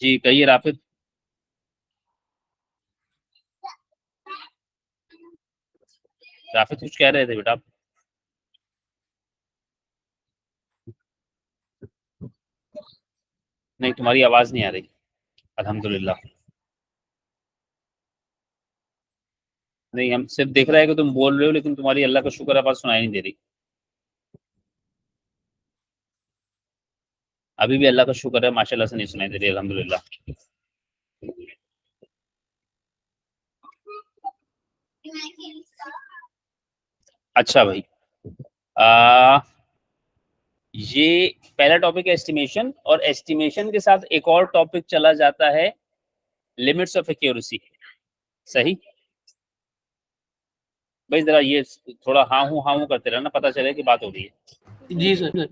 जी कहिए राफिद। राफिद कुछ कह रहे थे बेटा आप? नहीं, तुम्हारी आवाज नहीं आ रही। अल्हम्दुलिल्लाह। नहीं, हम सिर्फ देख रहे हैं कि तुम बोल रहे हो, लेकिन तुम्हारी अल्लाह का शुक्र आवाज सुनाई नहीं दे रही। अभी भी अल्लाह का शुक्र है, माशाल्लाह से नहीं सुनाई दे रही, अल्हम्दुलिल्लाह। अच्छा भाई। आ, ये पहला टॉपिक है एस्टिमेशन, और एस्टिमेशन के साथ एक और टॉपिक चला जाता है, लिमिट्स ऑफ एक्यूरेसी। सही। भाई जरा ये थोड़ा हाँ हूँ करते रहना, पता चले कि बात हो रही है। जी सर।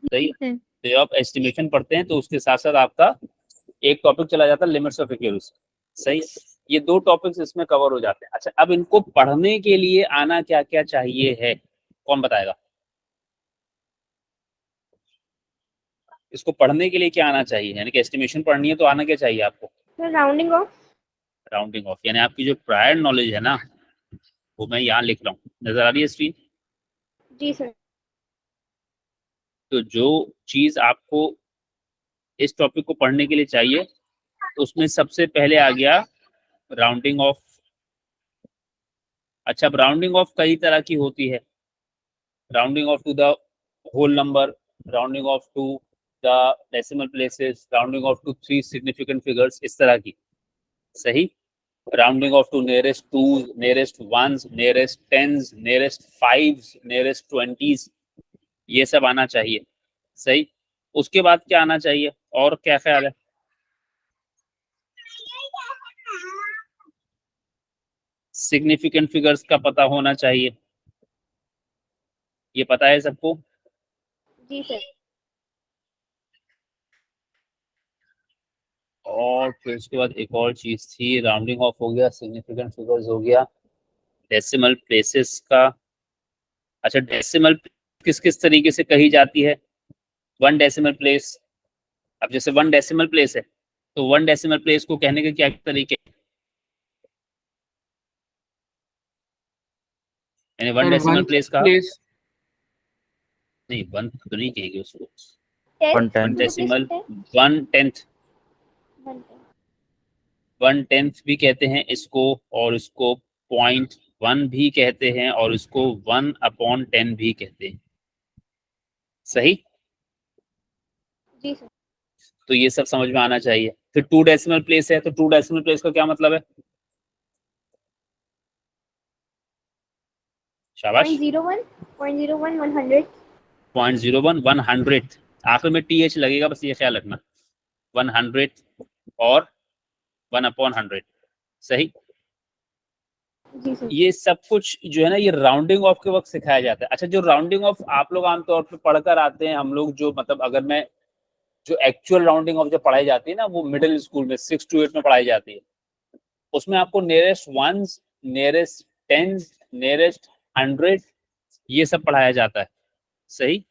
सही है। तो आप एस्टिमेशन पढ़ते हैं तो उसके साथ साथ आपका एक टॉपिक चला जाता है, लिमिट्स ऑफ एक्यूरेसी। सही है। ये दो टॉपिक्स इसमें कवर हो जाते हैं। अच्छा, अब इनको पढ़ने के लिए आना क्या क्या चाहिए है, कौन बताएगा? इसको पढ़ने के लिए क्या आना चाहिए, यानी कि एस्टिमेशन पढ़नी है तो आना क्या चाहिए आपको? Rounding off. राउंडिंग ऑफ, यानी आपकी जो प्रायर नॉलेज है ना, वो मैं यहाँ लिख रहा हूँ, नजर आ रही है स्क्रीन? जी सर। तो जो चीज आपको इस टॉपिक को पढ़ने के लिए चाहिए, उसमें सबसे पहले आ गया राउंडिंग ऑफ। अच्छा, अब राउंडिंग ऑफ कई तरह की होती है। Rounding off to the whole number, rounding off to the decimal places, rounding off to three significant figures, इस तरह की। सही। Rounding off to nearest to, nearest ones, nearest tens, nearest fives, nearest twenties, ये सब आना चाहिए। सही। उसके बाद क्या आना चाहिए, और क्या ख्याल है? सिग्निफिकेंट फिगर्स का पता होना चाहिए, ये पता है सबको? जी सर। और फिर उसके बाद एक और चीज थी, राउंडिंग ऑफ हो गया, सिग्निफिकेंट फिगर्स हो गया, डेसिमल प्लेसेस का। अच्छा, डेसिमल किस किस तरीके से कही जाती है? One decimal place. अब जैसे वन डेसिमल प्लेस है, तो वन डेसिमल प्लेस को कहने के क्या तरीके? यानी one sir decimal one place का, प्लेस। नहीं वन तो नहीं कहेंगे उसको। Tenth one one tenth. could you please decimal, say? One tenth, One tenth. One tenth भी कहते हैं इसको, और इसको पॉइंट वन भी कहते हैं, और इसको वन अपॉन टेन भी कहते हैं। सही। जी सर। तो ये सब समझ में आना चाहिए। फिर टू डेसिमल प्लेस है, तो टू डेसिमल प्लेस का क्या मतलब है? शाबाश। 0.01, 0.01, 100. 0.01, 100, आखिर में टी एच लगेगा, बस ये ख्याल रखना। 100 और वन अपॉन 100। सही। जी सर। ये सब कुछ जो है ना, ये राउंडिंग ऑफ के वक्त सिखाया जाता है। अच्छा, जो राउंडिंग ऑफ आप लोग आमतौर पर पढ़कर आते हैं, हम लोग जो मतलब अगर मैं, जो एक्चुअल राउंडिंग ऑफ जो पढ़ाई जाती है ना, वो मिडिल स्कूल में 6 to 8 में पढ़ाई जाती है। उसमें आपको nearest ones, nearest tens, nearest 100, ये सब पढ़ाया जाता है। सही।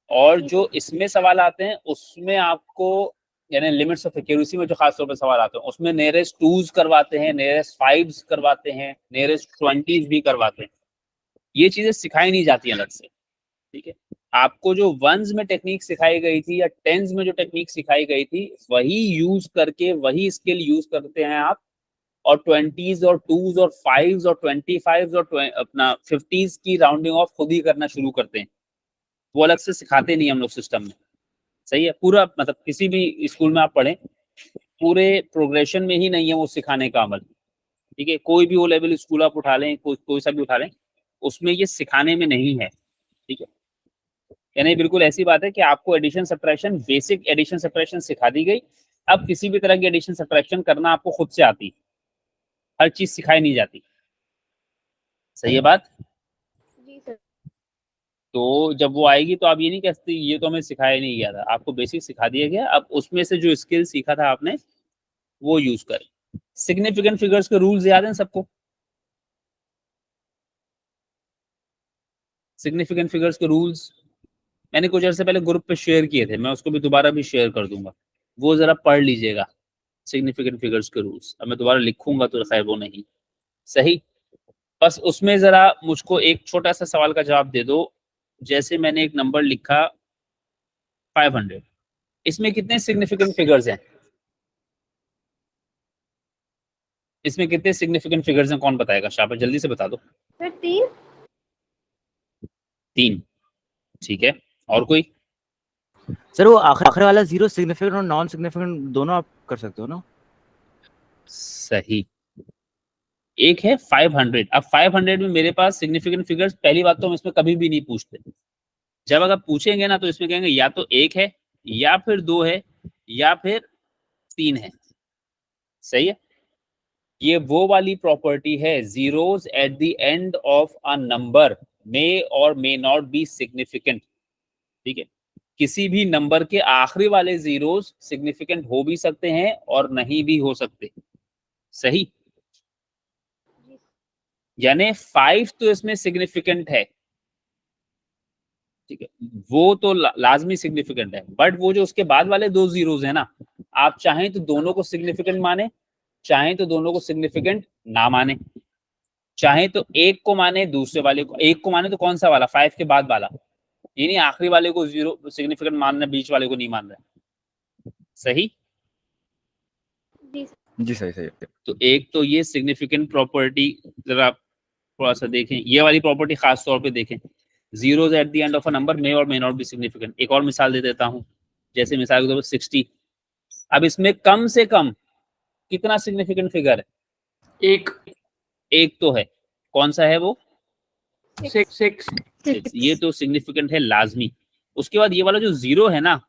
और जो इसमें सवाल आते हैं उसमें आपको, यानी लिमिट्स ऑफ एक्यूरेसी में जो खास तौर पर सवाल आते हैं, उसमें नियरेस्ट टूज करवाते हैं, नियरेस्ट फाइव्स करवाते हैं, नियरेस्ट ट्वेंटीज भी करवाते हैं। ये चीजें सिखाई नहीं जाती अलग से। ठीक है। आपको जो वंस में टेक्निक सिखाई गई थी या टेंस में जो टेक्निक सिखाई गई थी, वही यूज करके, वही स्किल यूज करते हैं आप। और ट्वेंटीज और टूज और फाइव्स और 25 और अपना 50s की राउंडिंग ऑफ खुद ही करना शुरू करते हैं। वो अलग से सिखाते नहीं हम लोग सिस्टम में। सही है। पूरा मतलब किसी भी स्कूल में आप पढ़ें, पूरे प्रोग्रेशन में ही नहीं है वो सिखाने का अमल। ठीक है। कोई भी वो लेवल स्कूल आप उठा लें, कोई सा भी उठा लें, उसमें ये सिखाने में नहीं है। ठीक है। यानी बिल्कुल ऐसी बात है कि आपको addition subtraction, basic addition subtraction सिखा दी गई। अब किसी भी तरह की एडिशन सब्ट्रैक्शन करना आपको खुद से आती, हर चीज सिखाई नहीं जाती। सही है बात? जी सर। तो जब वो आएगी तो आप ये नहीं कह सकते ये तो हमें सिखाया नहीं गया था, आपको बेसिक सिखा दिया गया, अब उसमें से जो स्किल सीखा था आपने वो यूज करें। सिग्निफिकेंट फिगर्स के रूल्स याद हैं सबको? सिग्निफिकेंट फिगर्स के रूल्स मैंने कुछ अर्से पहले ग्रुप पे शेयर किए थे, मैं उसको भी दोबारा भी शेयर कर दूंगा। वो जरा पढ़ लीजिएगा, सिग्निफिकेंट फिगर्स के रूल्स। अब मैं दोबारा लिखूंगा तो खैर वो नहीं सही, बस उसमें जरा मुझको एक छोटा सा सवाल का जवाब दे दो। जैसे मैंने एक नंबर लिखा 500, इसमें कितने सिग्निफिकेंट फिगर्स हैं? इसमें कितने सिग्निफिकेंट फिगर्स हैं, कौन बताएगा? शाबाश, जल्दी से बता दो। सर 3। 3, ठीक है। और कोई? सर वो आखिर वाला 0 सिग्निफिकेंट और नॉन सिग्निफिकेंट दोनों आप कर सकते हो ना? सही। एक है 500। अब 500 में मेरे पास सिग्निफिकेंट फिगर्स, पहली बात तो हम इसमें कभी भी नहीं पूछते। जब अगर पूछेंगे ना तो इसमें कहेंगे या तो 1 है, या फिर 2 है, या फिर 3 है। सही है। ये वो वाली प्रॉपर्टी है, zeros at the end of a number may or may not be significant. ठीक है, किसी भी नंबर के आखिरी वाले जीरोस सिग्निफिकेंट हो भी सकते हैं और नहीं भी हो सकते। सही, यानी 5 तो इसमें सिग्निफिकेंट है, ठीक है, वो तो लाजमी सिग्निफिकेंट है, बट वो जो उसके बाद वाले 2 जीरोस है ना, आप चाहें तो दोनों को सिग्निफिकेंट माने, चाहें तो दोनों को सिग्निफिकेंट ना माने, चाहे तो एक को माने दूसरे वाले को, एक को माने तो कौन सा वाला? 5 के बाद वाला, ये नहीं आखिरी वाले को 0 सिग्निफिकेंट मानना, बीच वाले को नहीं मान रहा। सही जी जी सही सही। तो एक तो ये सिग्निफिकेंट प्रॉपर्टी जरा थोड़ा सा देखें, ये वाली प्रॉपर्टी खास तौर पे देखें, zeros at the end of a number may or may not be significant. एक और मिसाल दे देता हूं, जैसे मिसाल के तौर पर 60। अब इसमें कम से कम कितना सिग्निफिकेंट फिगर है? एक तो है, कौन सा है वो? 6। ये तो सिग्निफिकेंट है लाजमी। उसके बाद ये वाला जो 0 है ना,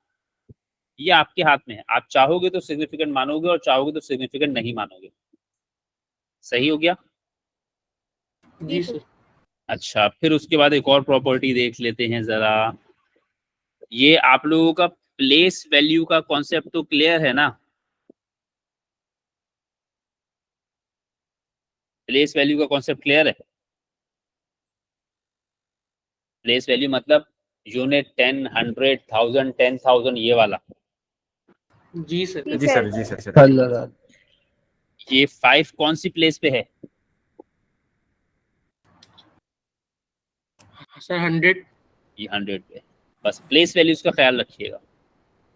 ये आपके हाथ में है, आप चाहोगे तो सिग्निफिकेंट मानोगे और चाहोगे तो सिग्निफिकेंट नहीं मानोगे। सही हो गया? जी सर। अच्छा, फिर उसके बाद एक और प्रॉपर्टी देख लेते हैं जरा। ये आप लोगों का प्लेस वैल्यू का कॉन्सेप्ट तो क्लियर है ना? प्लेस वैल्यू का कॉन्सेप्ट क्लियर है? प्लेस वैल्यू मतलब यूनिट, 10, 100, 1000, 10,000, ये वाला। जी जी सर। सर जी सर सर। ये 5 कौन सी प्लेस पे है? सर 100। ये 100 पे। बस प्लेस वैल्यूज का ख्याल रखिएगा,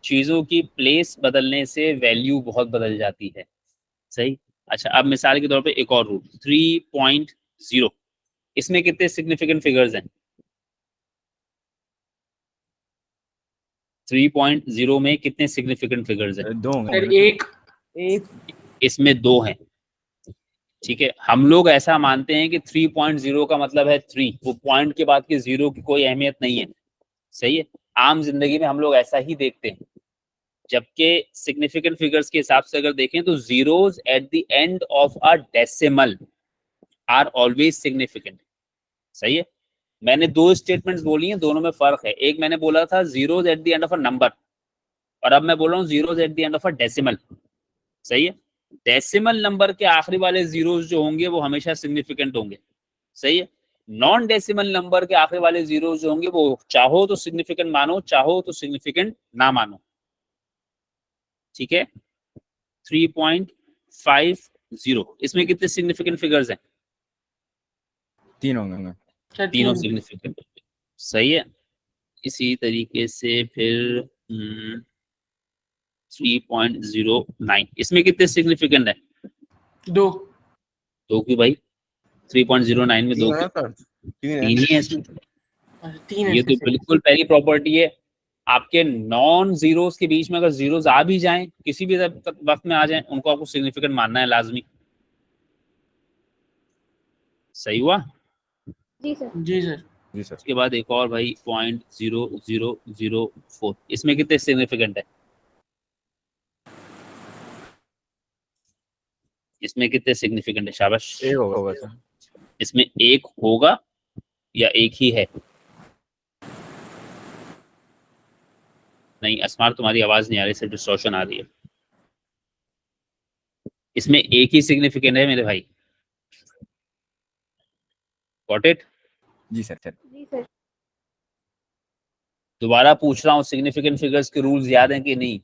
चीजों की प्लेस बदलने से वैल्यू बहुत बदल जाती है। सही। अच्छा, अब मिसाल के तौर पे एक और रूल, 3.0, इसमें कितने सिग्निफिकेंट फिगर्स हैं? 3.0 में कितने सिग्निफिकेंट फिगर्स हैं? 2 सर एक इसमें 2 हैं। ठीक है, हम लोग ऐसा मानते हैं कि 3.0 का मतलब है 3, वो पॉइंट के बाद के 0 की कोई अहमियत नहीं है। सही है, आम जिंदगी में हम लोग ऐसा ही देखते हैं, जबकि सिग्निफिकेंट फिगर्स के हिसाब से अगर देखें तो zeros at the end of a decimal are always significant. सही है, मैंने 2 स्टेटमेंट्स बोली हैं, दोनों में फर्क है। एक मैंने बोला था zeros at the end of a number, और अब मैं बोल रहा हूँ zeros at the end of a decimal. सही है, डेसिमल नंबर के आखिरी वाले जीरोस जो होंगे वो हमेशा सिग्निफिकेंट होंगे। सही है, नॉन डेसिमल नंबर के आखिरी वाले जीरोस जो होंगे वो चाहो तो सिग्निफिकेंट मानो, चाहो तो सिग्निफिकेंट ना मानो। ठीक है, 3.50, इसमें कितने सिग्निफिकेंट फिगर्स हैं? 3 होंगे। सर तीनों 3। सिग्निफिकेंट। सही है, इसी तरीके से फिर 3.09, इसमें कितने सिग्निफिकेंट है? 2। दो क्यों भाई? 3.09 में 2 क्यों? 3 ही है इसमें। 3 है ये तो सर। बिल्कुल पहली प्रॉपर्टी है, आपके नॉन जीरोस के बीच में अगर जीरोस आ भी जाएं, किसी भी वक्त में आ जाएं, उनको आपको सिग्निफिकेंट मानना है लाजमी। सही हुआ? जी सर। जी सर। जी सर। उसके बाद एक और भाई 0.0004, इसमें कितने सिग्निफिकेंट है? इसमें कितने सिग्निफिकेंट है? शाबाश, 1 होगा सर। इसमें 1 होगा या 1 ही है? नहीं असमार, तुम्हारी आवाज नहीं आ रही, सिर्फ डिस्टॉर्शन आ रही है। इसमें 1 ही सिग्निफिकेंट है मेरे भाई। Got it? जी सर सर। जी सर। दोबारा पूछ रहा हूँ, सिग्निफिकेंट फिगर्स के रूल्स याद हैं कि नहीं?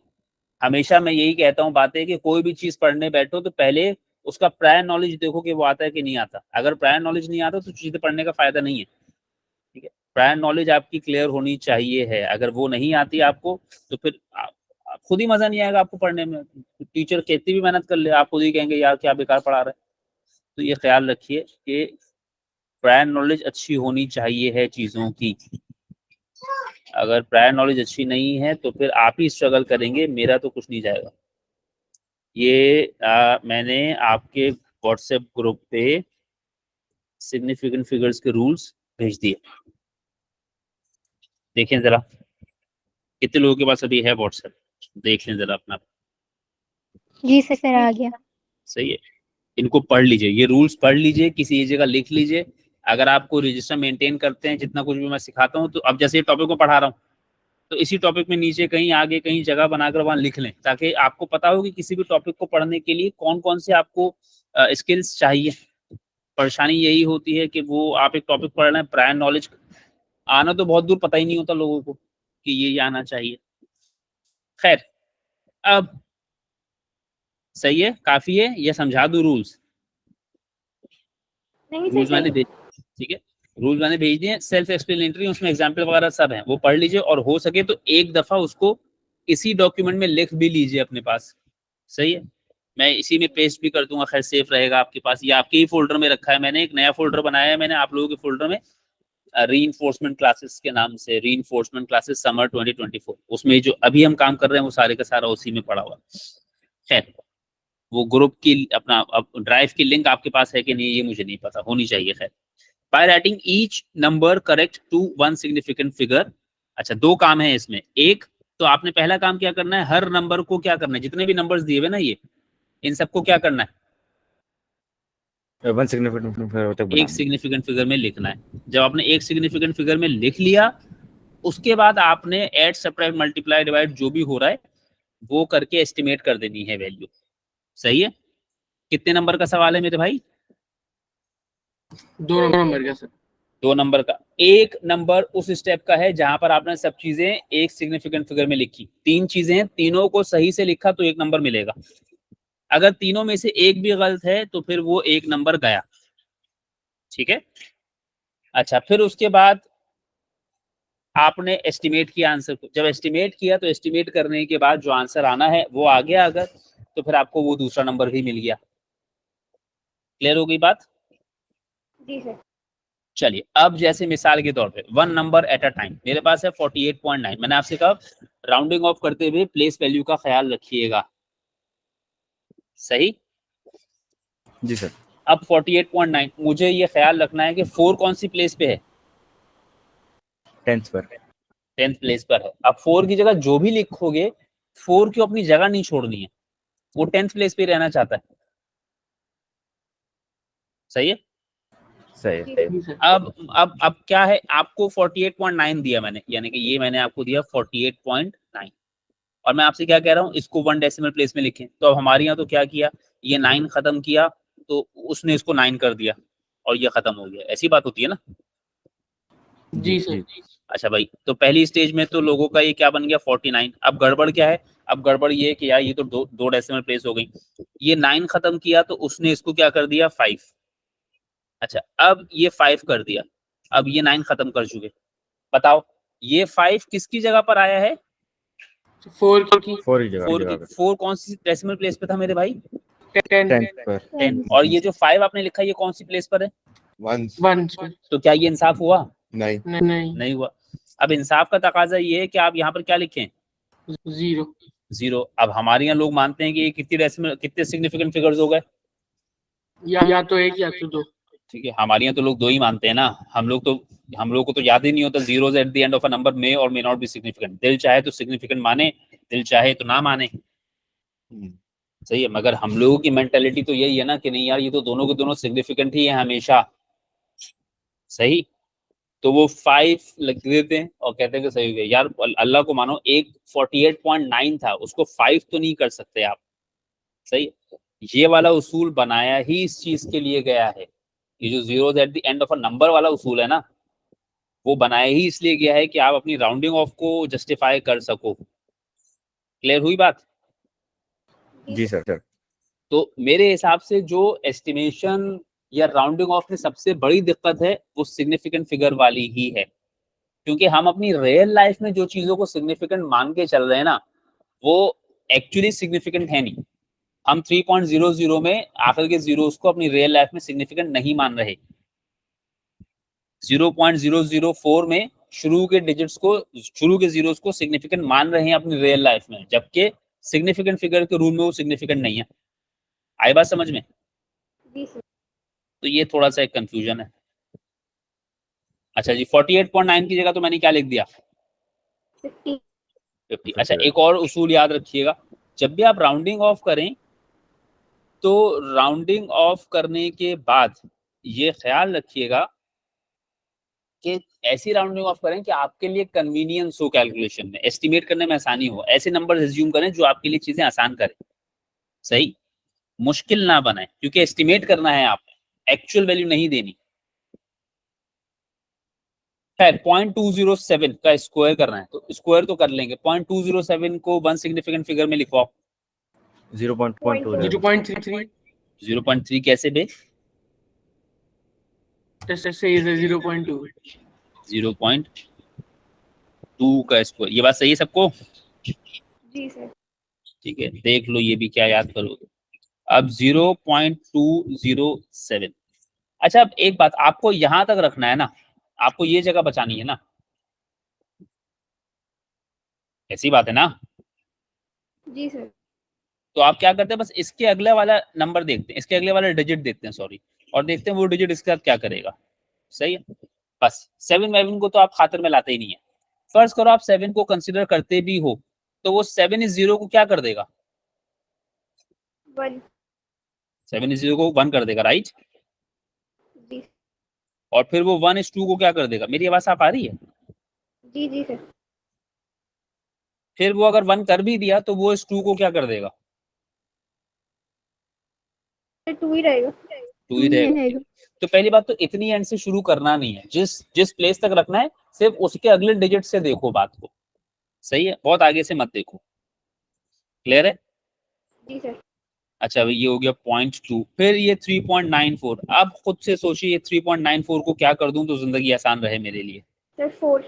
हमेशा मैं यही कहता हूँ बातें कि कोई भी चीज पढ़ने बैठो तो पहले उसका प्रायर नॉलेज देखो कि वो आता है कि नहीं आता। अगर प्रायर नॉलेज नहीं आता तो चीजें पढ़ने का फायदा नहीं है, ठीक है। प्रायर नॉलेज आपकी क्लियर होनी चाहिए है, अगर वो नहीं आती आपको तो फिर आप खुद ही मजा नहीं आएगा आपको पढ़ने में। टीचर कितनी भी मेहनत कर ले आप खुद ही कहेंगे यार क्या बेकार पढ़ा रहा है। तो ये ख्याल रखिए कि प्रायर नॉलेज अच्छी होनी चाहिए है चीजों की। अगर प्रायर नॉलेज अच्छी नहीं है तो फिर आप ही स्ट्रगल करेंगे, मेरा तो कुछ नहीं जाएगा। ये मैंने आपके व्हाट्सएप ग्रुप पे सिग्निफिकेंट फिगर्स के रूल्स भेज दिए, देखें जरा कितने लोगों के पास अभी है व्हाट्सएप, देख लें जरा अपना। जी सर आ गया। सही है, इनको पढ़ लीजिए, ये रूल्स पढ़ लीजिए, किसी जगह लिख लीजिए। अगर आपको रजिस्टर मेंटेन करते हैं, जितना कुछ भी मैं सिखाता हूँ, तो अब जैसे ये टॉपिक को पढ़ा रहा हूँ तो इसी टॉपिक में नीचे कहीं आगे कहीं जगह बनाकर वहां लिख लें, ताकि आपको पता हो कि किसी भी टॉपिक को पढ़ने के लिए कौन कौन से आपको स्किल्स चाहिए। परेशानी यही होती है कि वो आप एक टॉपिक पढ़ रहे हैं, प्रायर नॉलेज आना तो बहुत दूर, पता ही नहीं होता लोगों को कि ये आना चाहिए। खैर, अब सही है, काफी है, ये समझा दूं रूल्स? नहीं रूल्स सर मैंने भेज, ठीक है, रूल्स मैंने भेज दिए, सेल्फ एक्सप्लेनेटरी, उसमें एग्जाम्पल वगैरह सब है, वो पढ़ लीजिए और हो सके तो एक दफा उसको इसी डॉक्यूमेंट में लिख भी लीजिए अपने पास। सही है, मैं इसी में पेस्ट भी कर दूंगा, खैर सेफ रहेगा आपके पास, ये आपके ही फोल्डर में रखा है। मैंने एक नया फोल्डर बनाया है मैंने आप लोगों के फोल्डर में, रीइंफोर्समेंट क्लासेस के नाम से, रीइंफोर्समेंट क्लासेस समर 2024। उसमें जो अभी हम काम कर रहे हैं वो सारे का सारा उसी में पड़ा हुआ। खैर, वो ग्रुप की अपना ड्राइव की लिंक आपके पास है कि नहीं ये मुझे नहीं पता, होनी चाहिए। खैर, by writing each number correct to one significant figure. अच्छा, दो काम है इसमें। एक तो आपने पहला काम क्या करना है, हर नंबर को क्या करना है, जितने भी नंबर्स दिए हुए ना ये, इन सबको क्या करना है, वन सिग्निफिकेंट फिगर तक एक बनाना। सिग्निफिकेंट फिगर में लिखना है। जब आपने एक सिग्निफिकेंट फिगर में लिख लिया, उसके बाद आपने ऐड सब्ट्रैक्ट मल्टीप्लाई डिवाइड जो भी हो रहा है वो करके एस्टिमेट कर देनी है वैल्यू। सही है, कितने नंबर का सवाल है मेरे भाई? 2 नंबर का सर। 2 नंबर का। एक नंबर उस स्टेप का है जहां पर आपने सब चीजें एक सिग्निफिकेंट फिगर में लिखी। 3 चीजें हैं, तीनों को सही से लिखा तो 1 नंबर मिलेगा। अगर तीनों में से एक भी गलत है तो फिर वो 1 नंबर गया। ठीक है, अच्छा, फिर उसके बाद आपने एस्टिमेट किया आंसर को। जब एस्टिमेट किया तो एस्टिमेट करने के बाद जो आंसर आना है वो आ गया, अगर तो फिर आपको वो दूसरा नंबर भी मिल गया। क्लियर हो गई बात? जी सर। चलिए, अब जैसे मिसाल के तौर पे 1 नंबर एट अ टाइम, मेरे पास है 48.9। मैंने आपसे कहा राउंडिंग ऑफ करते हुए प्लेस वैल्यू का ख्याल रखिएगा। सही, जी सर। अब 48.9 मुझे ये ख्याल रखना है कि 4 कौन सी प्लेस पे है? 10th पर। 10th प्लेस पर है। अब 4 की जगह जो भी लिखोगे, 4 की अपनी जगह नहीं छोड़नी है, वो 10th प्लेस पे रहना चाहता है। सही है, सही है। जी सर। अब क्या है, आपको 48.9 दिया मैंने, यानी कि ये मैंने आपको दिया 48.9, और मैं आपसे क्या कह रहा हूँ, इसको 1 डेसिमल प्लेस में लिखें। तो अब हमारे यहाँ तो क्या किया, ये 9 खत्म किया तो उसने इसको 9 कर दिया और ये खत्म हो गया। ऐसी बात होती है ना? जी सर। अच्छा भाई, तो पहली स्टेज में तो लोगों का ये क्या बन गया 49। अब गड़बड़ क्या है, अब गड़बड़ ये है कि यार ये तो दो डेसिमल प्लेस हो गई। ये 9 खत्म किया तो उसने इसको क्या कर दिया 5। अच्छा, अब ये 5 कर दिया, अब ये 9 खत्म कर चुके। बताओ ये 5 किसकी जगह पर आया है? 4 की 4 की जगह 4 की। 4 कौन सी डेसिमल प्लेस पे था मेरे भाई? 10 10th पर। 10। और ये जो 5 आपने लिखा ये कौन सी प्लेस पर है? 1 सर। तो क्या ये इंसाफ हुआ? नहीं। नहीं। नहीं हुआ। अब इंसाफ का तकाजा ये है कि आप यहाँ पर क्या लिखें? 0। 0। अब हमारे यहाँ लोग मानते हैं कि ये कितनी डेसिमल, कितने सिग्निफिकेंट फिगर्स हो गए? या तो 1 या तो 2। ठीक है, हमारे यहाँ तो लोग 2 ही मानते हैं ना। हम लोग को तो याद ही नहीं होता zeros at the end of a number may or may not be significant. दिल चाहे तो सिग्निफिकेंट माने, दिल चाहे तो ना माने। सही है, मगर हम लोगों की मेंटेलिटी तो यही है ना कि नहीं यार ये तो दोनों के दोनों सिग्निफिकेंट ही है हमेशा। सही, तो वो 5 लिख देते हैं और कहते हैं कि सही हो गया। यार अल्लाह को मानो, एक 48.9 था, उसको 5 तो नहीं कर सकते आप। सही, ये वाला उसूल बनाया ही इस चीज के लिए गया है। ये जो zeros at the end of a number वाला उसूल है ना, वो बनाया ही इसलिए गया है कि आप अपनी राउंडिंग ऑफ को जस्टिफाई कर सको। क्लियर हुई बात? जी सर। तो मेरे हिसाब से जो एस्टिमेशन या राउंडिंग ऑफ में सबसे बड़ी दिक्कत है वो सिग्निफिकेंट फिगर वाली ही है, क्योंकि हम अपनी रियल लाइफ में जो चीजों को सिग्निफिकेंट मान के चल रहे हैं ना, वो एक्चुअली सिग्निफिकेंट है नहीं। हम 3.00 में आखिर के जीरोस को अपनी रियल लाइफ में सिग्निफिकेंट नहीं मान रहे। 0.004 में शुरू के डिजिट्स को, शुरू के जीरोस को सिग्निफिकेंट मान रहे हैं अपनी रियल लाइफ में, जबकि सिग्निफिकेंट फिगर के रूल में वो सिग्निफिकेंट नहीं है। आई बात समझ में? जी सर। तो ये थोड़ा सा एक कंफ्यूजन है। अच्छा जी, 48.9 की जगह तो मैंने क्या लिख दिया? 50। 50। अच्छा, एक और उसूल याद रखिएगा, जब भी आप राउंडिंग ऑफ करें तो राउंडिंग ऑफ करने के बाद ये ख्याल रखिएगा कि ऐसी राउंडिंग ऑफ करें कि आपके लिए कन्वीनियंस हो, कैलकुलेशन में, एस्टिमेट करने में आसानी हो। ऐसे नंबर एज्यूम करें जो आपके लिए चीजें आसान करें, सही, मुश्किल ना बनाए, क्योंकि एस्टिमेट करना है, आप एक्चुअल वैल्यू नहीं देनी। खैर 0.207 का स्क्वायर करना है तो स्क्वायर तो कर लेंगे। 0.207 को वन सिग्निफिकेंट फिगर में लिखवाओ। 0.2 0.33 0.3 कैसे बे? सही है 0.2 0.2 का स्क्वायर, ये बात सही है सबको? जी सर। ठीक है, देख लो ये भी क्या याद करोगे। अब 0.207। अच्छा, अब एक बात, आपको यहां तक रखना है ना, आपको ये जगह बचानी है ना, ऐसी बात है ना? जी सर। तो आप क्या करते हैं, बस इसके अगले वाला नंबर देखते हैं, इसके अगले वाला डिजिट देखते हैं, सॉरी, और देखते हैं वो डिजिट इसके साथ क्या करेगा। सही है, बस 7 को तो आप खातिर में लाते ही नहीं है। फर्ज करो आप 7 को कंसिडर करते भी हो, तो वो 7 इस 0 को क्या कर देगा? 1। 7 इस 0 को 1 कर देगा, राइट? जी। और फिर वो 1 इस 2 को क्या कर देगा? मेरी आवाज आप आ रही है? जी जी सर। फिर वो अगर 1 कर भी दिया तो वो इस 2 को क्या कर देगा? 2 ही रहेगा। 2 ही रहेगा। तो पहली बात तो इतनी एंड से शुरू करना नहीं है, जिस जिस प्लेस तक रखना है सिर्फ उसके अगले डिजिट से देखो बात को, सही है, बहुत आगे से मत देखो। क्लियर है? जी सर। अच्छा, ये हो गया 0.2। फिर ये 3.94। अब खुद से सोचिए, ये 3.94 को क्या कर दूं तो जिंदगी आसान रहे मेरे लिए? सर 4।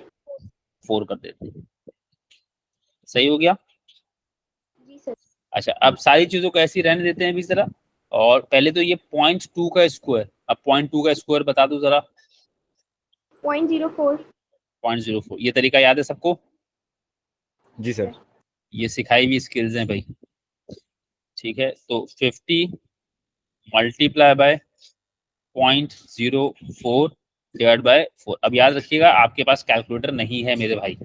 4 कर देते हैं। सही हो गया? जी सर। अच्छा, अब सारी चीजों को ऐसी रहने देते हैं अभी जरा। और पहले तो ये 0.2 का स्क्वायर, अब 0.2 का स्क्वायर बता दो जरा। 0.04। 0.04, ये तरीका याद है सबको? जी सर। ये सिखाई हुई स्किल्स हैं भाई। ठीक है, तो 50 मल्टीप्लाई बाय 0.04 डिवाइड बाय 4। अब याद रखिएगा आपके पास कैलकुलेटर नहीं है मेरे भाई,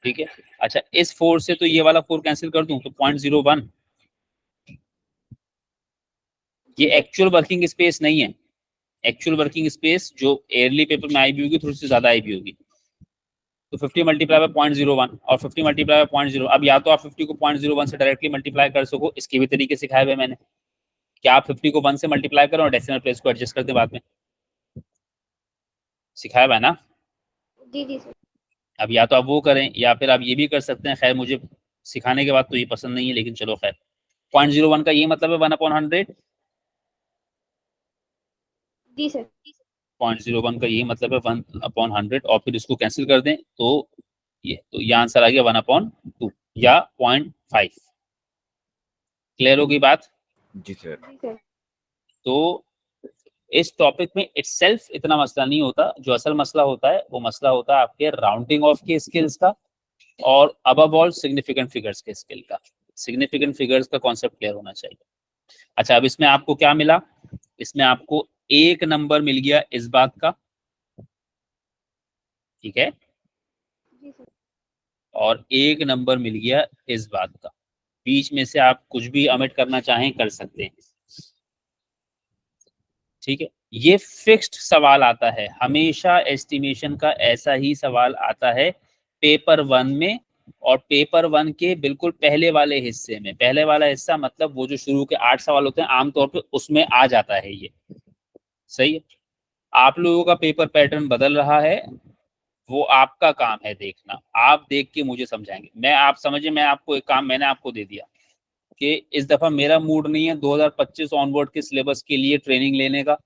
ठीक है? अच्छा, इस 4 से तो ये वाला 4 कैंसिल कर दूं तो 0.01। ये एक्चुअल वर्किंग स्पेस नहीं है। एक्चुअल वर्किंग स्पेस जो एयरली पेपर में आई भी होगी थोड़ी सी ज्यादा आई भी होगी। तो 50 मल्टीप्लाई बाय 0.01 और 50 मल्टीप्लाई बाय 0.0। अब या तो आप 50 को 0.01 से डायरेक्टली मल्टीप्लाई कर सको, इसके भी तरीके सिखाए हुए मैंने, कि आप 50 को 1 से मल्टीप्लाई करो और डेसिमल प्लेस को एडजस्ट कर दें बाद में, सिखाया हुआ है ना? जी जी सर। अब या तो आप वो करें या फिर आप ये भी कर सकते हैं। खैर मुझे सिखाने के बाद तो ये पसंद नहीं है, लेकिन चलो खैर। 0.01 का ये मतलब है 1/100। जी सर। 0.01 का ये मतलब है 1/100, और फिर इसको कैंसिल कर दें तो ये आंसर आ गया 1/2 या 0.5। क्लियर होगी बात? जी सर। जी सर। तो इस टॉपिक में इटसेल्फ इतना मसला नहीं होता, जो असल मसला होता है वो मसला होता है आपके राउंडिंग ऑफ के स्किल्स का, और अबव ऑल सिग्निफिकेंट फिगर्स के स्किल का। सिग्निफिकेंट फिगर्स का कॉन्सेप्ट क्लियर होना चाहिए। अच्छा, अब इसमें आपको क्या मिला? इसमें आपको एक नंबर मिल गया इस बात का, ठीक है, जी सर। और एक नंबर मिल गया इस बात का। बीच में से आप कुछ भी अमिट करना चाहें कर सकते हैं, ठीक है? ये फिक्स्ड सवाल आता है हमेशा, एस्टिमेशन का ऐसा ही सवाल आता है पेपर 1 में, और पेपर 1 के बिल्कुल पहले वाले हिस्से में। पहले वाला हिस्सा मतलब वो जो शुरू के 8 सवाल होते हैं आमतौर पे, उसमें आ जाता है ये। सही है? आप लोगों का पेपर पैटर्न बदल रहा है, वो आपका काम है देखना। आप देख के मुझे समझाएंगे, मैं आप समझे, मैं आपको एक काम मैंने आपको दे दिया, कि इस दफा मेरा मूड नहीं है 2025 ऑनवर्ड के सिलेबस के लिए ट्रेनिंग लेने का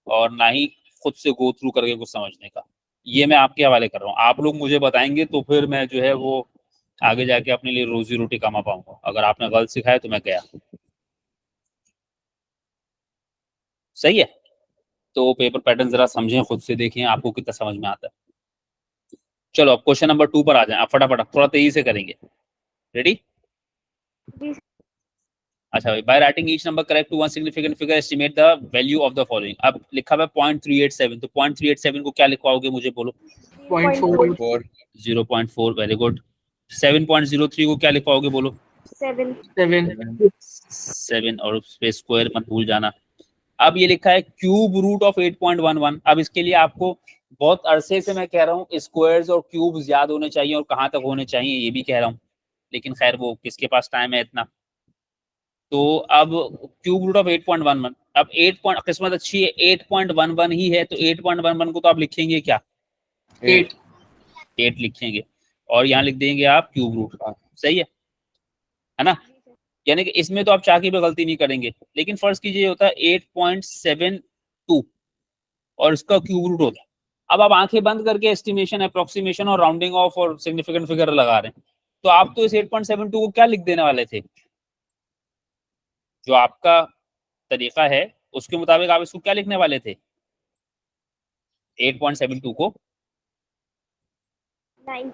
और ना ही खुद से गो थ्रू करके कुछ समझने का। ये मैं आपके हवाले कर रहा हूँ, आप लोग मुझे बताएंगे तो फिर मैं जो है वो आगे जाके अपने लिए रोजी रोटी कमा पाऊंगा। अगर आपने गलत सिखाया तो मैं गया। सही है, तो पेपर पैटर्न जरा समझें, खुद से देखें आपको कितना समझ में आता है। चलो अब क्वेश्चन नंबर 2 पर आ जाएं, आप फटाफट थोड़ा तेजी से करेंगे। रेडी? जी अच्छा भाई, by writing each number correct to one significant figure estimate the value of the following. अब लिखा हुआ है 0.387, तो 0.387 को क्या लिखवाओगे मुझे बोलो? 0.4 0.4, वेरी गुड। 7.03 को क्या लिखवाओगे बोलो? 7 7 7 और स्पेस स्क्वायर मत भूल जाना। अब ये लिखा है क्यूब रूट ऑफ 8.11। अब इसके लिए आपको बहुत अरसे से मैं कह रहा हूँ स्क्वायर्स और क्यूब्स याद होने चाहिए और कहाँ तक होने चाहिए ये भी कह रहा हूँ, लेकिन खैर वो किसके पास टाइम है इतना। तो अब क्यूब रूट ऑफ 8.11, अब 8 पॉइंट, किस्मत अच्छी है 8.11 ही है, तो 8.11 को तो आप लिखेंगे क्या? 8 8 लिखेंगे और यहाँ लिख देंगे आप क्यूब रूट। सही है ना? यानी कि इसमें तो आप चाकी पे गलती नहीं करेंगे, लेकिन फर्ज कीजिए होता है 8.72 और इसका क्यूब रूट होता है। अब आप आंखें बंद करके एस्टिमेशन, अप्रोक्सीमेशन और राउंडिंग ऑफ और सिग्निफिकेंट फिगर लगा रहे हैं, तो आप तो इस 8.72 को क्या लिख देने वाले थे? जो आपका तरीका है उसके मुताबिक आप इसको क्या लिखने वाले थे? 8.72 को 9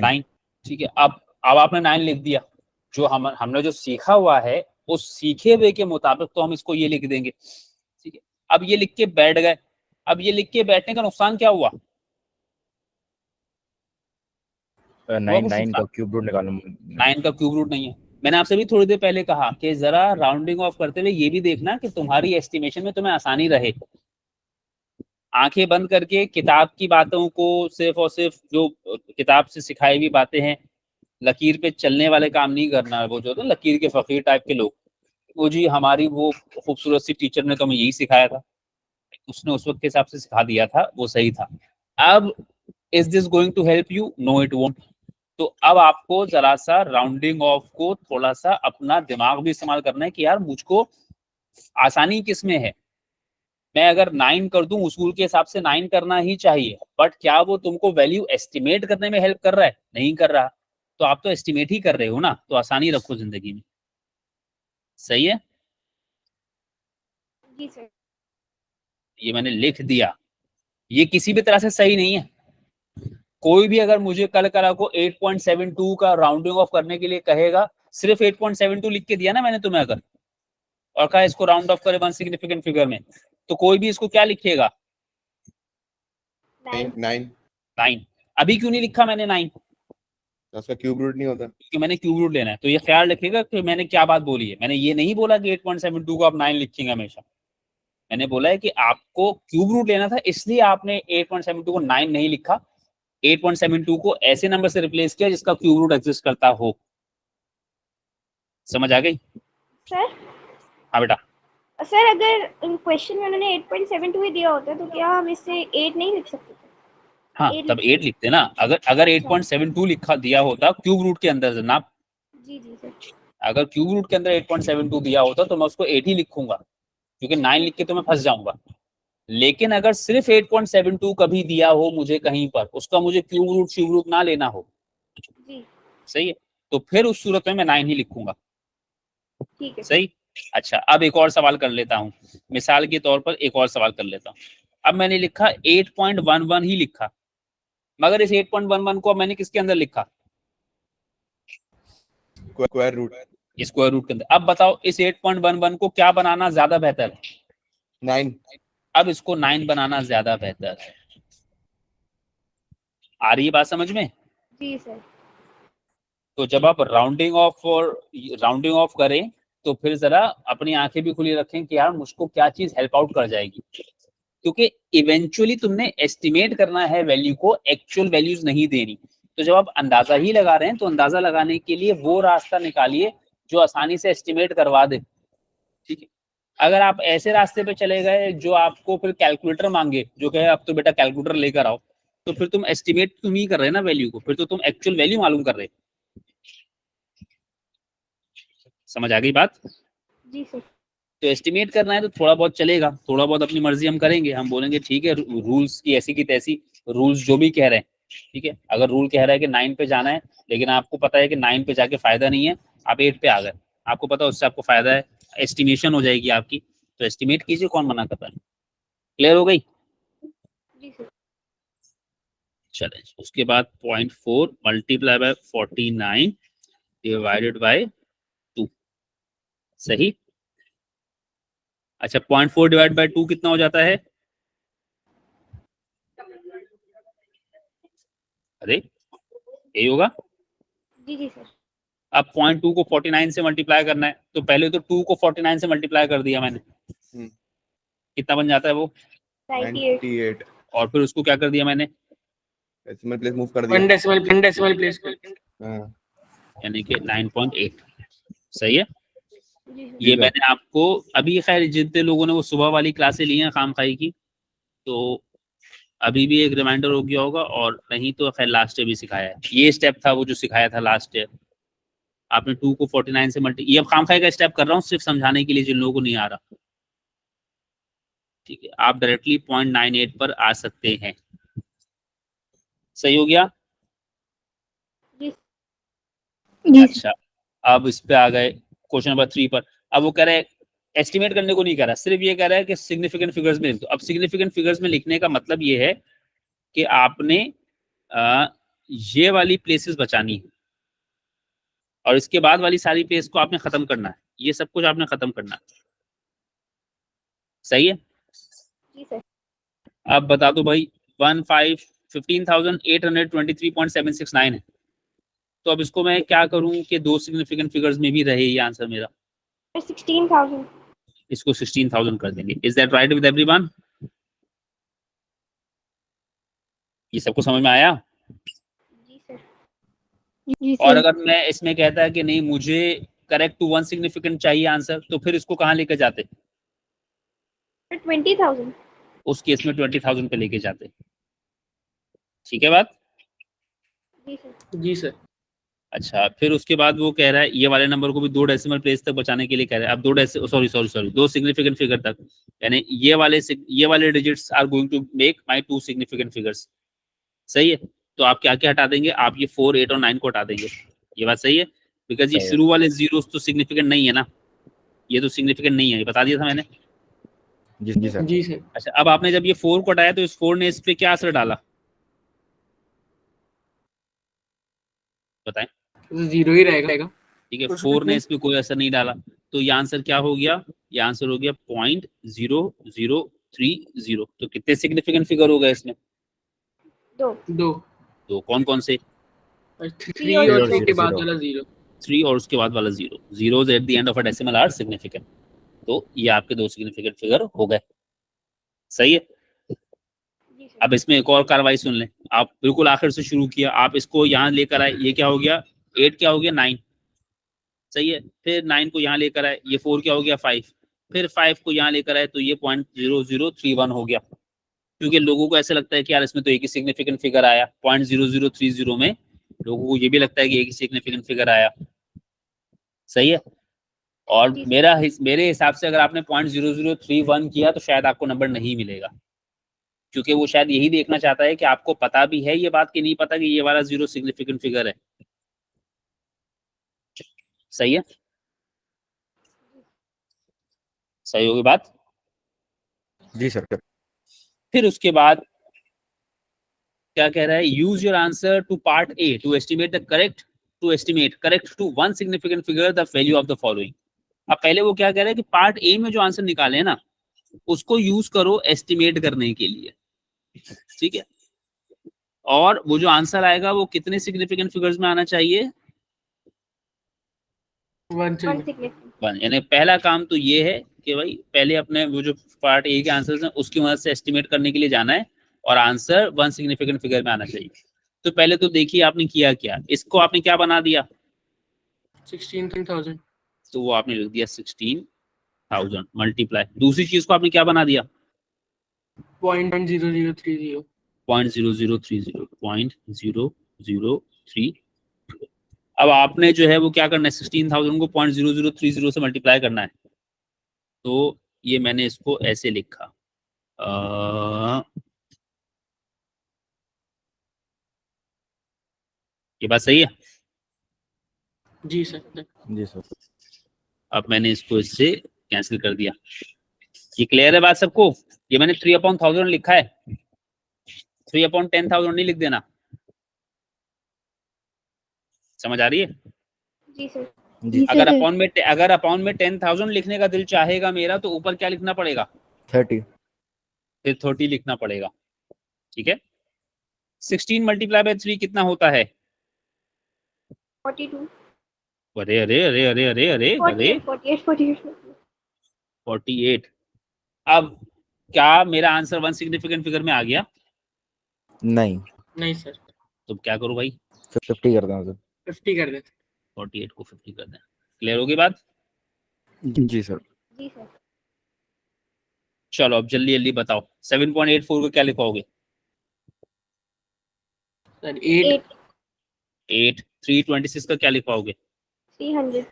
9। ठीक है, अब आपने 9 लिख दिया। जो हमने जो सीखा हुआ है उस सीखे हुए के मुताबिक तो हम इसको ये लिख देंगे। ठीक है, अब ये लिख के बैठ गए। अब ये लिख के बैठने का नुकसान क्या हुआ? 9 का क्यूब रूट निकालो। 9 का क्यूब रूट नहीं है। मैंने आपसे भी थोड़ी देर पहले कहा कि जरा राउंडिंग ऑफ करते हुए ये भी देखना कि तुम्हारी एस्टिमेशन में तुम्हें आसानी रहे। आंखें बंद करके किताब की बातों को सिर्फ और सिर्फ जो किताब से सिखाई हुई बातें हैं, लकीर पे चलने वाले काम नहीं करना। वो जो होता है लकीर के फकीर टाइप के लोग, वो जी हमारी वो खूबसूरत सी टीचर ने तो हमें यही सिखाया था, उसने उस वक्त के हिसाब से सिखा दिया था, वो सही था। अब is this going to help you? No it won't. तो अब आपको जरा सा राउंडिंग ऑफ को थोड़ा सा अपना दिमाग भी इस्तेमाल करना है कि यार मुझको आसानी किस में है। मैं अगर 9 कर दूं उसूल के हिसाब से 9 करना ही चाहिए, बट क्या वो तुमको वैल्यू एस्टिमेट करने में हेल्प कर रहा है? नहीं कर रहा। तो आप तो एस्टिमेट ही कर रहे हो ना, तो आसानी रखो जिंदगी में। सही है, जी सर। ये मैंने लिख दिया। ये किसी भी तरह से सही नहीं है। कोई भी अगर मुझे कल करा को 8.72 का राउंडिंग ऑफ करने के लिए कहेगा, सिर्फ 8.72 लिख के दिया ना मैंने तुम्हें अगर, और कहा इसको राउंड ऑफ करे वन सिग्निफिकेंट फिगर में, तो कोई भी इसको क्या लिखेगा? 9। अभी क्यों नहीं लिखा मैंने 9? उसका क्यूब रूट नहीं होता क्योंकि मैंने क्यूब रूट लेना है। तो ये ख्याल रखिएगा कि मैंने क्या बात बोली है। मैंने ये नहीं बोला कि 8.72 को आप 9 लिखेंगे हमेशा। मैंने बोला है कि आपको क्यूब रूट लेना था, इसलिए आपने 8.72 को 9 नहीं लिखा। 8.72 को ऐसे नंबर से रिप्लेस किया जिसका क्यूब रूट एग्जिस्ट करता हो। समझ आ गई? सर हाँ बेटा। सर अगर क्वेश्चन में उन्होंने 8.72 ही दिया होता तो क्या हम इससे 8 नहीं लिख सकते थे? हाँ 8 तब 8 लिखते ना। अगर 8.72 लिखा दिया होता क्यूब रूट के अंदर जनाब, जी जी सर। अगर क्यूब रूट के अंदर 8.72 दिया होता तो मैं उसको 8 ही लिखूंगा, क्योंकि 9 लिख के तो मैं फंस जाऊंगा। लेकिन अगर सिर्फ 8.72 कभी दिया हो मुझे कहीं पर, उसका मुझे क्यूब रूट श्यूब रूट ना लेना हो, जी सही है, तो फिर उस सूरत में मैं 9 ही लिखूंगा। ठीक है। सही। अच्छा, अब एक और सवाल कर लेता हूँ, मिसाल के तौर पर एक और सवाल कर लेता हूँ। अब मैंने लिखा 8.11 ही लिखा, मगर इस 8.11 को अब मैंने किसके अंदर लिखा? स्क्वायर रूट स्क्वायर रूट के अंदर। अब बताओ इस 8.11 को क्या बनाना ज्यादा बेहतर है? 9 अब इसको 9 बनाना ज्यादा बेहतर है। आ रही है बात समझ में? जी सर। तो जब आप राउंडिंग ऑफ करें तो फिर जरा अपनी आंखें भी खुली रखें कि यार मुझको क्या चीज हेल्प आउट कर जाएगी, क्योंकि इवेंचुअली तुमने एस्टिमेट करना है वैल्यू को, एक्चुअल वैल्यूज नहीं देनी। तो जब आप अंदाजा ही लगा रहे हैं तो अंदाजा लगाने के लिए वो रास्ता निकालिए जो आसानी से एस्टिमेट करवा दे। ठीक है, अगर आप ऐसे रास्ते पे चले गए जो आपको फिर कैलकुलेटर मांगे, जो कहे अब तो बेटा कैलकुलेटर लेकर आओ, तो फिर तुम एस्टिमेट तुम ही कर रहे हैं ना वैल्यू को, फिर तो तुम एक्चुअल वैल्यू मालूम कर रहे। समझ आ गई बात? जी सर। तो एस्टिमेट करना है तो थोड़ा बहुत चलेगा, थोड़ा बहुत अपनी मर्जी हम करेंगे, हम बोलेंगे ठीक है रूल्स की ऐसी की तैसी, रूल्स जो भी कह रहे हैं ठीक है। अगर रूल कह रहा है कि 9 पे जाना है, लेकिन आपको पता है कि 9 पे जाके फायदा नहीं है, आप 8 पे आ गए, आपको पता है उससे आपको फायदा है, एस्टिमेशन हो जाएगी आपकी, तो एस्टिमेट कीजिए, कौन मना कर रहा है। क्लियर हो गई? जी सर। चलें, उसके बाद 0.4 मल्टीप्लाई बाय 49 डिवाइडेड बाय 2, सही। अच्छा 0.4 डिवाइड बाय 2 कितना हो जाता है? अरे यही होगा। जी जी सर। अब 0.2 को 49 से मल्टीप्लाई करना है, तो पहले तो 2 को 49 से मल्टीप्लाई कर दिया मैंने, हम्म। कितना बन जाता है वो? 98। 98 और फिर उसको क्या कर दिया मैंने? डेसिमल प्लेस मूव कर वन दिया। डेसिमल प्लेस कर। हाँ यानी कि 9.8, सही है। जी सर। ये सर। मैंने आपको अभी, खैर जितने लोगों ने वो सुबह वाली क्लासें ली हैं खाम खाई की, तो अभी भी एक रिमाइंडर हो गया होगा, और नहीं तो खैर लास्ट ईयर भी सिखाया है, ये स्टेप था वो जो सिखाया था लास्ट ईयर। आपने 2 को 49 से मल्टी, ये अब खाम खाई का स्टेप कर रहा हूँ सिर्फ समझाने के लिए जिन लोगों को नहीं आ रहा, ठीक है। आप डायरेक्टली 0.98 पर आ सकते हैं, सही हो गया। जी जी सर। अच्छा अब इस पे आ गए क्वेश्चन नंबर 3 पर। अब वो कह रहे हैं एस्टिमेट करने को नहीं कह रहा, सिर्फ ये कह रहा है कि सिग्निफिकेंट फिगर्स में लिख दो। अब सिग्निफिकेंट फिगर्स में लिखने का मतलब ये है कि आपने अ, ये वाली प्लेसेस बचानी है, और इसके बाद वाली सारी प्लेस को आपने खत्म करना है, ये सब कुछ आपने खत्म करना है, सही है। जी सर। अब बता दो भाई 15,823.769 है, तो अब इसको मैं क्या करूं कि दो सिग्निफिकेंट फिगर्स में भी रहे ये आंसर मेरा। 16,000। इसको 16,000 कर देंगे। Is that right with everyone? ये सबको समझ में आया? जी सर। जी और सर। अगर मैं इसमें कहता है कि नहीं मुझे करेक्ट टू वन सिग्निफिकेंट चाहिए आंसर, तो फिर इसको कहाँ लेकर जाते? 20,000। उस केस में 20,000 पे लेके जाते, ठीक है बात। जी सर। जी सर। अच्छा फिर उसके बाद वो कह रहा है ये वाले नंबर को भी 2 डेसिमल प्लेस तक बचाने के लिए कह रहा है। अब दो सिग्निफिकेंट फिगर तक, यानी ये वाले digits are going to make my 2 significant figures, सही है। तो आप क्या क्या हटा देंगे? आप ये 4, 8 और 9 को हटा देंगे, ये बात सही है, बिकॉज ये सही है। शुरू वाले जीरोस तो सिग्निफिकेंट नहीं है ना, ये तो सिग्निफिकेंट नहीं है, ये बता दिया था मैंने। जी सर। जी सर। अच्छा अब आपने जब ये 4 को हटाया तो इस 4 ने इस पे क्या असर डाला बताएं? जीरो ही रहेगा। ठीक है, उसमें 4 ने इस पे कोई असर नहीं डाला, तो ये आंसर क्या हो गया? ये आंसर हो गया 0.0030। तो कितने सिग्निफिकेंट फिगर हो गए इसमें? 2। दो। तो कौन कौन से? और 3 3 और और 0 3 के बाद 0 वाला जीरो। 3 और उसके बाद वाला 0, zeros at the end of a decimal are significant. तो ये आपके दो सिग्निफिकेंट फिगर हो गए, सही है। जी सर। अब इसमें एक और कार्रवाई सुन लें। आप बिल्कुल आखिर से शुरू किया, आप इसको यहाँ लेकर आए, ये क्या हो गया? 8 क्या हो गया? 9, सही है। फिर 9 को यहाँ लेकर आए, ये 4 क्या हो गया? 5। फिर 5 को यहाँ लेकर आए तो ये 0.0031 हो गया, क्योंकि लोगों को ऐसा लगता है कि यार इसमें तो एक ही सिग्निफिकेंट फिगर आया। 0.0030 में लोगों को ये भी लगता है कि एक ही सिग्निफिकेंट फिगर आया, सही है। और जी। मेरे हिसाब से अगर आपने 0.0031 किया तो शायद आपको नंबर नहीं मिलेगा, क्योंकि वो शायद यही देखना चाहता है कि आपको पता भी है ये बात कि नहीं पता कि ये वाला 0 सिग्निफिकेंट फिगर है, सही है। सही होगी बात। जी सर। फिर उसके बाद क्या कह रहा है? Use your answer to part A to estimate correct to one significant figure the value of the following. अब पहले वो क्या कह रहा है कि पार्ट ए में जो आंसर निकाले हैं ना, उसको यूज करो एस्टिमेट करने के लिए, ठीक है। और वो जो आंसर आएगा वो कितने सिग्निफिकेंट फिगर्स में आना चाहिए? 1 1 चाहिए। significant। यानी पहला काम तो ये है कि भाई पहले अपने वो जो पार्ट ए के आंसर्स हैं उसकी मदद से एस्टिमेट करने के लिए जाना है, और आंसर वन सिग्निफिकेंट फिगर में आना चाहिए। तो पहले तो देखिए आपने किया क्या, इसको आपने क्या बना दिया? 16,000। तो वो आपने लिख दिया 16,000 मल्टीप्लाई, दूसरी चीज को आपने क्या बना दिया? 0.0030। 0.0030। अब आपने जो है वो क्या करना है, 16,000 को 0.0030 से मल्टीप्लाई करना है। तो ये मैंने इसको ऐसे लिखा, ये बात सही है? जी सर। जी सर। अब मैंने इसको इससे कैंसिल कर दिया। ये क्लियर है बात सबको? ये मैंने 3/1000 लिखा है, 3/10,000 नहीं लिख देना। समझ आ रही है? जी सर। जी अगर अपॉन में 10,000 लिखने का दिल चाहेगा मेरा, तो ऊपर क्या लिखना पड़ेगा? 30। फिर 30 लिखना पड़ेगा। ठीक है। 16 मल्टीप्लाई बाय 3 कितना होता है? 42 अरे अरे अरे अरे अरे अरे अरे 48 48। अब क्या मेरा आंसर वन सिग्निफिकेंट फिगर में आ गया? नहीं, नहीं सर, तो क्या करूं भाई? 50 कर दो सर। 50 कर दे। 48 को 50 कर दें। क्लियर होगी बात? जी सर। जी सर। चलो अब जल्दी जल्दी बताओ, 7.84 को क्या लिखवाओगे? सर 8 8। 326 का क्या लिखवाओगे? 300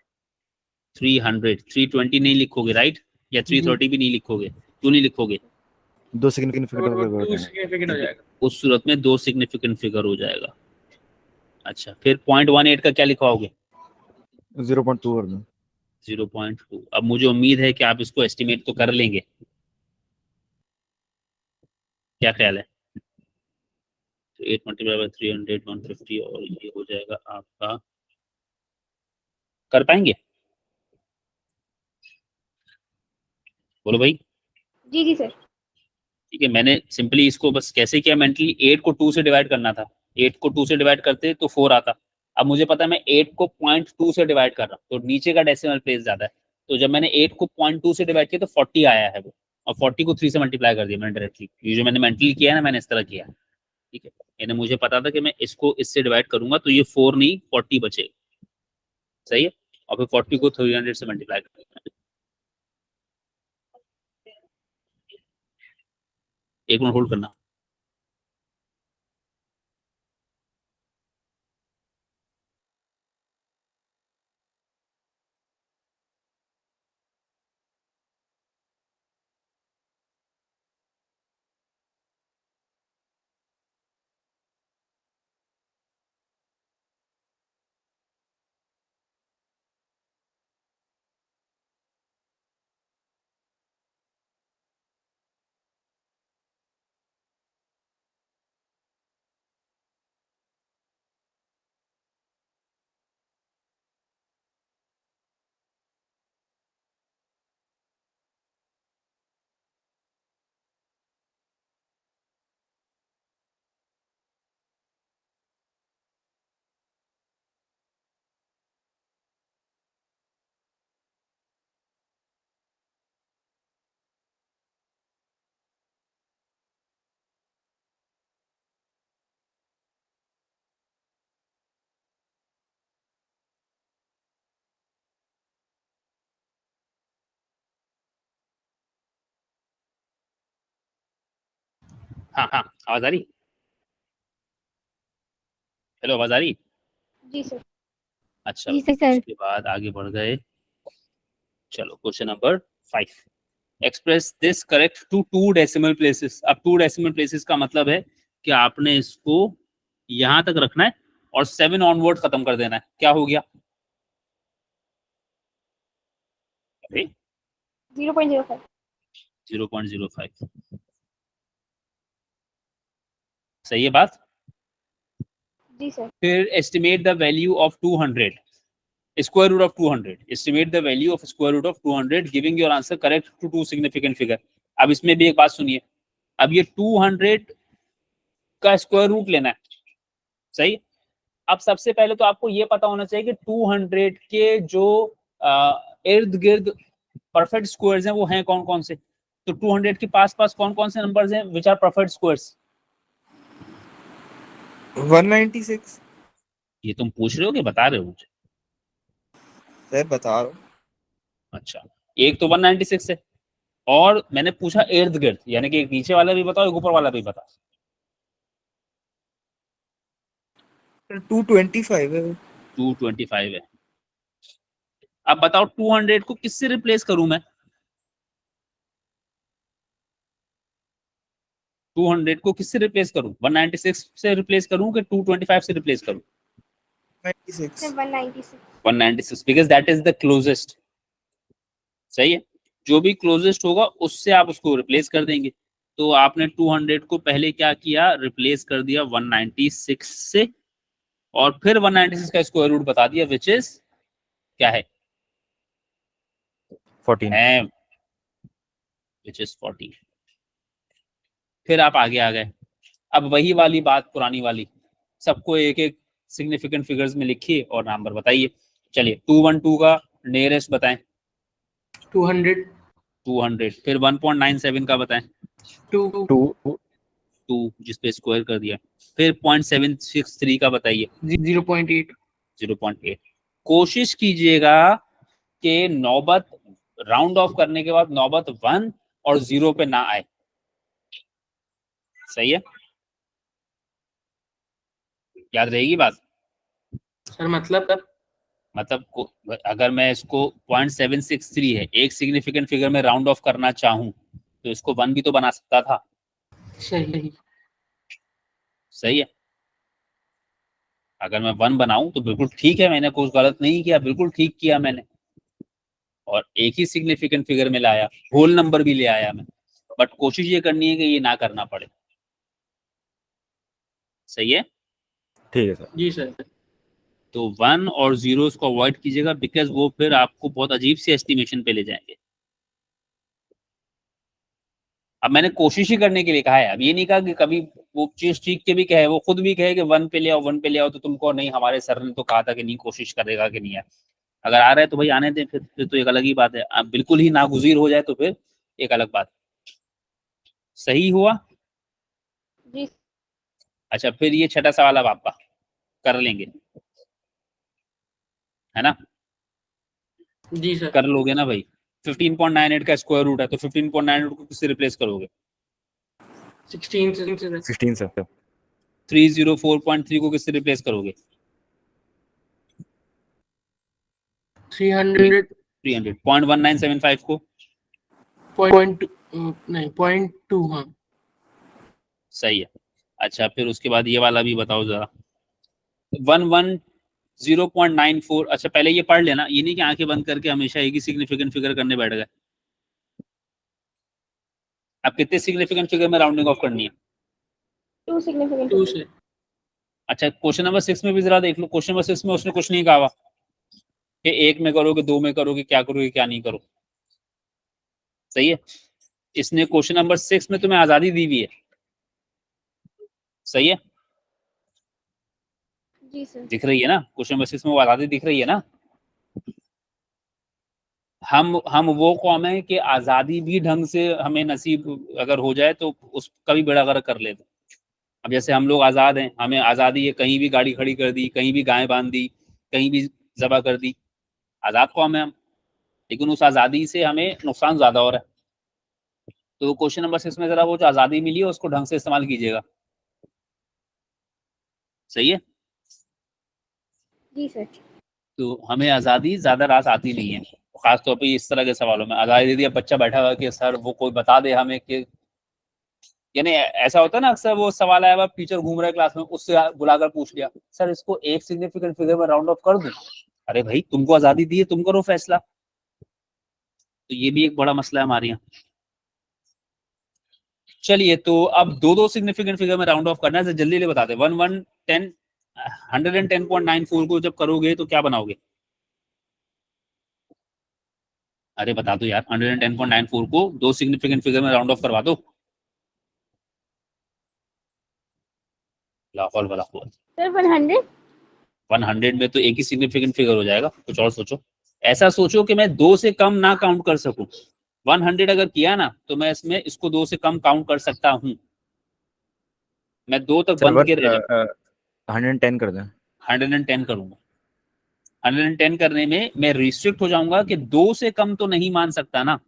320 नहीं लिखोगे राइट? या 330 भी नहीं लिखोगे? क्यों नहीं लिखोगे? 2 सिग्निफिकेंट और वो फिगर 2 सिग्निफिकेंट हो जाएगा। उस सूरत में 2 सिग्निफिकेंट फिगर हो जाएगा। अच्छा, फिर 0.18 का क्या लिखवाओगे? 0.2 कर दो। 0.2। अब मुझे उम्मीद है कि आप इसको एस्टिमेट तो कर लेंगे, क्या ख्याल है? 8 मल्टीप्लाई बाय 300 150 और ये हो जाएगा आपका, कर पाएंगे? बोलो भाई। जी जी सर। ठीक है, मैंने सिंपली इसको बस कैसे किया, मेंटली 8 को 2 से डिवाइड करना था। 8 को 2 से डिवाइड करते तो 4 आता। अब मुझे पता है मैं 8 को 0.2 से डिवाइड कर रहा हूँ, तो नीचे का डेसिमल प्लेस ज्यादा है। तो जब मैंने 8 को 0.2 से डिवाइड किया तो 40 आया है वो, और 40 को 3 से मल्टीप्लाई कर दिया मैंने डायरेक्टली। ये जो मैंने मेंटली किया है ना, मैंने इस तरह किया है। ठीक है, यानी मुझे पता था कि मैं इसको इससे डिवाइड करूंगा तो ये 4 नहीं 40 बचेगा। सही है। और फिर 40 को 300 से मल्टीप्लाई करेंगे। एक मिनट होल्ड करना। हाँ हाँ, आवाज आ रही? हेलो, आवाज आ रही? जी सर। अच्छा, जी सर। उसके बाद आगे बढ़ गए। चलो question number 5। Express this correct to 2 decimal places. अब 2 डेसिमल प्लेसेस का मतलब है कि आपने इसको यहां तक रखना है और 7 ऑनवर्ड खत्म कर देना है। क्या हो गया? 0.05 0.05। सही है बात? जी सर। फिर estimate the value of 200, square root of 200। Estimate the value of square root of 200 giving your answer correct to 2 significant figure. अब इसमें भी एक बात सुनिए, अब ये 200 का स्क्वायर रूट लेना है। सही। अब सबसे पहले तो आपको ये पता होना चाहिए कि 200 के जो इर्द गिर्द परफेक्ट स्क्वायर्स हैं वो हैं कौन कौन से। तो 200 के पास पास कौन कौन से नंबर्स हैं विच आर परफेक्ट स्क्वायर्स? 196 ये तुम पूछ रहे हो कि बता रहे हो मुझे? सर बता रहा हूँ। अच्छा, एक तो 196 है, और मैंने पूछा इर्द गिर्द, यानी कि एक नीचे वाला भी बताओ एक ऊपर वाला भी बता। सर 225 है। 225 है। अब बताओ 200 को किससे रिप्लेस करूं मैं? 200 को किससे रिप्लेस करूं? 196 से रिप्लेस करूं कि 225 से रिप्लेस करूं? 96 196 196 because that is the closest. सही है, जो भी क्लोजेस्ट होगा उससे आप उसको रिप्लेस कर देंगे। तो आपने 200 को पहले क्या किया, रिप्लेस कर दिया 196 से, और फिर 196 का स्क्वायर रूट बता दिया, विच इज क्या है? 14। Which is 14। फिर आप आगे आ गए। अब वही वाली बात, पुरानी वाली, सबको एक एक सिग्निफिकेंट फिगर्स में लिखिए और नंबर बताइए। चलिए 212 का नियरेस्ट बताएं। 200 200। फिर 1.97 का बताएं। 2 2 जिस पे स्क्वायर कर दिया। फिर 0.763 का बताइए। 0.8 0.8। कोशिश कीजिएगा कि नौबत राउंड ऑफ करने के बाद नौबत 1 और 0 पे ना आए। सही है, याद रहेगी बात? सर मतलब अगर मैं इसको 0.763 है, एक सिग्निफिकेंट फिगर में राउंड ऑफ करना चाहूं तो इसको 1 भी तो बना सकता था। सही सही है, अगर मैं 1 बनाऊं तो बिल्कुल ठीक है, मैंने कुछ गलत नहीं किया, बिल्कुल ठीक किया मैंने, और एक ही सिग्निफिकेंट फिगर में लाया, होल नंबर भी ले आया मैं। बट कोशिश ये करनी है कि ये ना करना पड़े। सही है, ठीक है सर। जी सर। तो 1 और 0 को अवॉइड कीजिएगा, बिकॉज वो फिर आपको बहुत अजीब सी एस्टिमेशन पे ले जाएंगे। अब मैंने कोशिश ही करने के लिए कहा है, अब ये नहीं कहा कि कभी वो चीज ठीक के भी कहे, वो खुद भी कहे कि 1 पे ले आओ, 1 पे ले आओ, तो तुमको नहीं, हमारे सर ने तो कहा था कि नहीं, कोशिश करेगा कि नहीं है। अगर आ रहा है तो भाई आने दें, फिर तो एक अलग ही बात है। अब बिल्कुल ही नागुजीर हो जाए तो फिर एक अलग बात। सही हुआ। जी अच्छा, फिर ये छठा सवाल अब आपका कर लेंगे, है ना? जी सर। कर लोगे ना भाई? 15.98 का स्क्वायर रूट है, तो 15.98 को किससे रिप्लेस करोगे? 16 से 16 सर। 304.3 को किससे रिप्लेस करोगे? 300 300। 0.1975 को? पॉइंट नहीं 0.2 हाँ। सही है। अच्छा, फिर उसके बाद ये वाला भी बताओ जरा। 110.94। अच्छा, पहले ये पढ़ लेना, ये नहीं कि आंखें बंद करके हमेशा एक ही सिग्निफिकेंट फिगर करने बैठ गए। अब कितने सिग्निफिकेंट फिगर में राउंडिंग ऑफ करनी है? 2 significant 2 figures. से अच्छा, क्वेश्चन नंबर 6 में भी जरा देख लो। क्वेश्चन नंबर 6 में उसने कुछ नहीं कहा हुआ कि 1 में करोगे, 2 में करोगे, क्या करोगे क्या नहीं करो। सही है, इसने क्वेश्चन नंबर 6 में तुम्हें आजादी दी हुई है। सही है, जी सर। दिख रही है ना? क्वेश्चन नंबर 6 में वो आजादी दिख रही है ना? हम वो कौम है कि आजादी भी ढंग से हमें नसीब अगर हो जाए तो उसका भी बेड़ा गर्क कर लेते। अब जैसे हम लोग आजाद हैं, हमें आजादी है, कहीं भी गाड़ी खड़ी कर दी, कहीं भी गाय बांध दी, कहीं भी जबा कर दी, आजाद कौम है हम। लेकिन उस आजादी से हमें नुकसान ज्यादा हो रहा है। तो क्वेश्चन नंबर 6 में जरा वो जो आजादी मिली है उसको ढंग से इस्तेमाल कीजिएगा। सही है, जी सर। तो हमें आजादी ज्यादा रात आती नहीं है, खासतौर पर इस तरह के सवालों में। आजादी दे दिया, बच्चा बैठा हुआ कि सर वो कोई बता दे हमें कि, यानी ऐसा होता है ना अक्सर, वो सवाल आया हुआ, टीचर घूम रहा है क्लास में, उससे बुलाकर पूछ लिया, सर इसको एक सिग्निफिकेंट फिगर में राउंड ऑफ कर दूं? अरे भाई, तुमको आजादी दी है, तुम करो फैसला। तो ये भी एक बड़ा मसला है हमारे यहाँ। चलिए, तो अब दो दो सिग्निफिकेंट फिगर में राउंड ऑफ करना है, जल्दी ले बता दे। 110.94 को जब करोगे तो क्या बनाओगे? अरे बता दो यार, 110.94 को दो सिग्निफिकेंट फिगर में राउंड ऑफ करवा दो। लाहौल वाला सर 100। 100 में तो एक ही सिग्निफिकेंट फिगर हो जाएगा, कुछ और सोचो। ऐसा सोचो कि मैं 2 से कम ना काउंट कर सकूं। 100 अगर किया ना तो मैं इसमें इसको 2 से कम काउंट कर सकता हूं, मैं 2 तक सर बंद के रह जाऊं। 110 कर दें। 110 करूंगा। 110 करने में मैं रिस्ट्रिक्ट हो जाऊंगा कि 2 से कम तो नहीं मान सकता ना।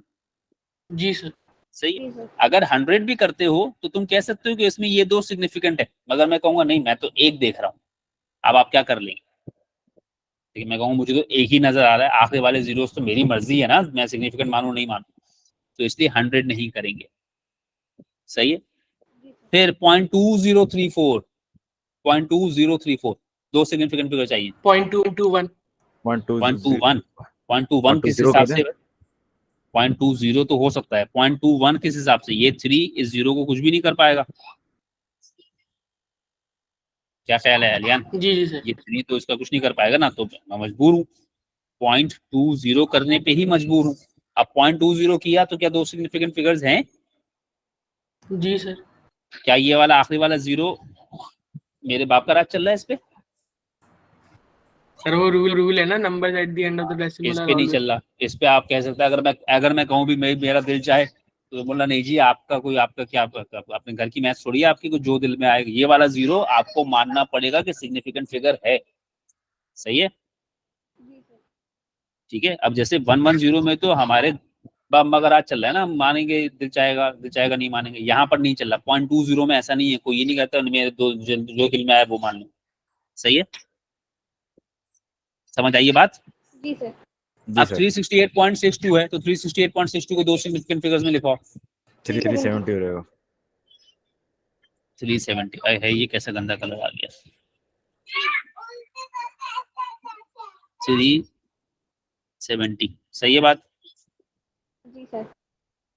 जी सर। सही है? जी सर। अगर 100 भी करते हो तो तुम कह सकते हो कि इसमें ये 2 सिग्निफिकेंट है, मगर मैं कहूंगा नहीं, मैं तो एक देख रहा हूं। अब आप क्या कर लेंगे? लेकिन मैं कहूँ मुझे तो एक ही नजर आ रहा है, आखिरी वाले जीरोस तो मेरी मर्जी है ना, मैं सिग्निफिकेंट मानूं नहीं मानूं, तो इसलिए 100 नहीं करेंगे। सही है। फिर 0.2034, 0.2034 दो सिग्निफिकेंट फिगर चाहिए। 0.221 0.21 0.21 किस 0.20 हिसाब कर से? दें? 0.20 तो हो सकता है, 0.21 किस हिसाब से? ये 3 इस 0 को कुछ भी नहीं कर पाएगा। क्या ख्याल है अलियान? जी जी सर। ये 3 तो इसका कुछ नहीं कर पाएगा ना, तो मैं मजबूर हूँ 0.20 करने पे ही मजबूर हूँ। अब 0.20 किया तो क्या दो सिग्निफिकेंट फिगर्स हैं? जी सर। क्या ये वाला आखिरी वाला 0 मेरे बाप का राज चल रहा है इस पे? सर वो रूल है ना, numbers eight the end of the इस डेसिमल आर पे नहीं ऑलवेज। चल रहा। इस पे आप कह सकते हैं, अगर मैं कहूँ भी मेरा दिल चाहे तो बोला नहीं जी, आपका क्या अपने घर की मैच थोड़ी है आपकी, को जो दिल में आएगा। ये वाला 0 आपको मानना पड़ेगा कि सिग्निफिकेंट फिगर है। सही है। ठीक है। अब जैसे 110 में तो हमारे बाप मगर आज चल रहा है ना, हम मानेंगे, दिल चाहेगा नहीं मानेंगे। यहाँ पर नहीं चल रहा। 0.20 में ऐसा नहीं है, कोई ये नहीं कहता मेरे जो दिल में आया वो मान लो। सही है। समझ आइए बात? जी सर। जी अब सर। 368.62 है, तो 368.62 को दो सिग्निफिकेंट फिगर्स में लिखो। 370 रहेगा। 370 है, ये कैसा गंदा कलर आ गया। 370 सही है बात। जी सर।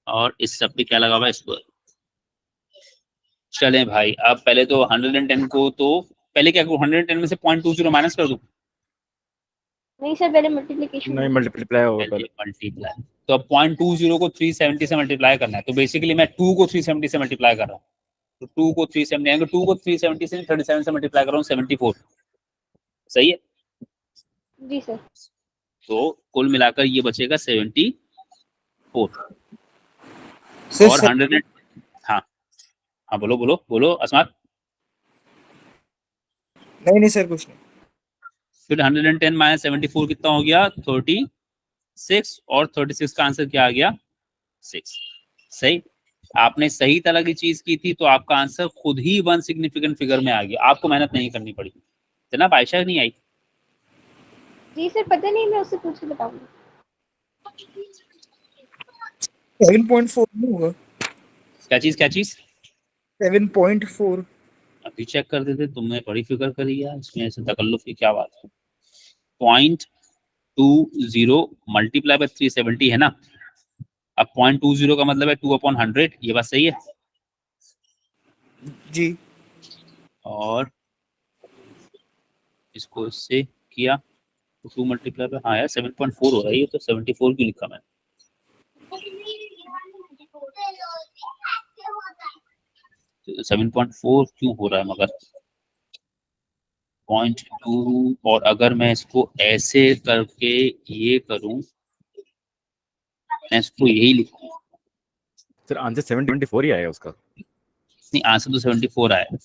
और इस सब पे क्या लगा हुआ है? इस पर चले भाई। अब पहले तो 110 को, तो पहले क्या करूं, 110 में से 0.20 माइनस कर दूं? नहीं सर, पहले मल्टीप्लिकेशन नहीं, मल्टीप्लाई होगा पहले पहले। मल्टीप्लाई। तो अब 0.20 को 370 से मल्टीप्लाई करना है, तो बेसिकली मैं 2 को 370 से मल्टीप्लाई कर रहा हूँ। तो 2 को 370 यानी 2 को 370 से 37 से मल्टीप्लाई कर रहा हूँ, 74। सही है। जी सर। तो कुल मिलाकर ये बचेगा 74। सर और 100, हाँ हाँ, बोलो बोलो बोलो अस्मात। नहीं सर कुछ नहीं। फिर 110 माइनस 74 कितना हो गया? 36। और 36 का आंसर क्या आ गया? 6। सही। आपने सही तरह की चीज की थी तो आपका आंसर खुद ही वन सिग्निफिकेंट फिगर में आ गया, आपको मेहनत नहीं करनी पड़ी। जनाब आयशा नहीं आई? जी सर, पता नहीं, मैं उससे पूछ के बताऊंगी। 7.4 नहीं होगा? क्या चीज क्या चीज? 7.4। अभी चेक कर देते, तुमने बड़ी फिक्र करी यार, इसमें ऐसे तकल्लुफ की क्या बात है। 0.20 मल्टीप्लाई बाय 370 है ना। अब 0.20 का मतलब है 2/100, ये बात सही है। जी। और इसको इससे किया तो 2 मल्टीप्लाई बाय, हाँ यार 7.4 हो रहा है, ये तो 74 क्यों लिखा मैंने? 7.4 क्यों हो रहा है मगर? 0.2, और अगर मैं इसको ऐसे करके ये करूं, मैं इसको यही लिखूं। सर आंसर 74 ही आएगा उसका। नहीं, आंसर तो 74 आया।